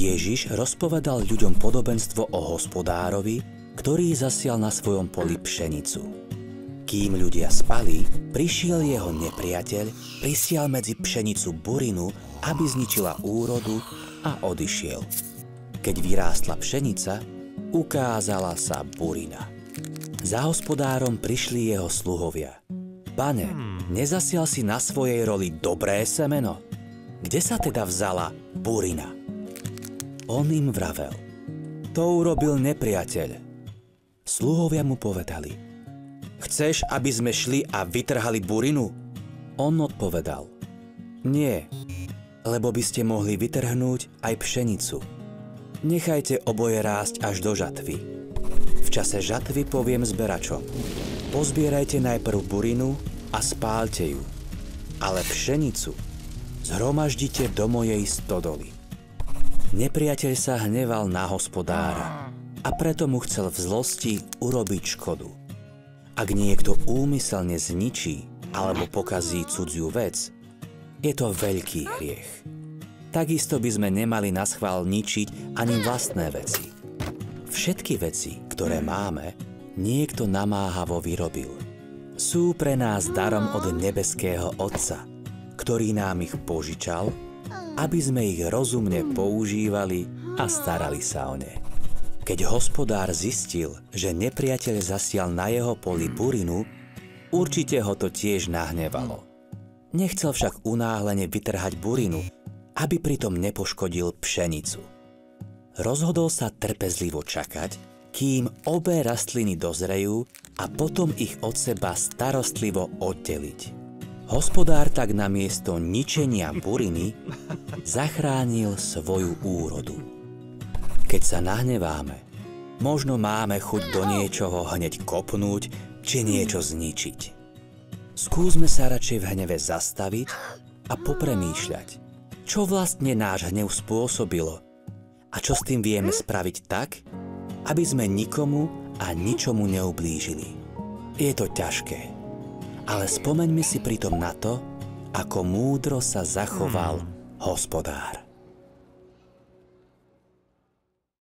Ježiš rozpovedal ľuďom podobenstvo o hospodárovi, ktorý zasial na svojom poli pšenicu. Kým ľudia spali, prišiel jeho nepriateľ, prisial medzi pšenicu burinu, aby zničila úrodu a odišiel. Keď vyrástla pšenica, ukázala sa burina. Za hospodárom prišli jeho sluhovia. Pane, nezasial si na svojej roli dobré semeno? Kde sa teda vzala burina? On im vravel, to urobil nepriateľ. Sluhovia mu povedali, chceš, aby sme šli a vytrhali burinu? On odpovedal, nie, lebo by ste mohli vytrhnúť aj pšenicu. Nechajte oboje rásť až do žatvy. V čase žatvy poviem zberačom, pozbierajte najprv burinu a spálte ju, ale pšenicu zhromaždite do mojej stodoly. Nepriateľ sa hneval na hospodára a preto mu chcel v zlosti urobiť škodu. Ak niekto úmyselne zničí alebo pokazí cudziu vec, je to veľký hriech. Takisto by sme nemali naschvál ničiť ani vlastné veci. Všetky veci, ktoré máme, niekto namáhavo vyrobil. Sú pre nás darom od nebeského Otca, ktorý nám ich požičal, aby sme ich rozumne používali a starali sa o ne. Keď hospodár zistil, že nepriateľ zasial na jeho poli burinu, určite ho to tiež nahnevalo. Nechcel však unáhlene vytrhať burinu, aby pritom nepoškodil pšenicu. Rozhodol sa trpezlivo čakať, kým obe rastliny dozrejú a potom ich od seba starostlivo oddeliť. Hospodár tak namiesto ničenia buriny zachránil svoju úrodu. Keď sa nahneváme, možno máme chuť do niečoho hneď kopnúť či niečo zničiť. Skúsme sa radšej v hneve zastaviť a popremýšľať, čo vlastne náš hnev spôsobilo a čo s tým vieme spraviť tak, aby sme nikomu a ničomu neublížili. Je to ťažké, ale spomeňme si pritom na to, ako múdro sa zachoval hospodár.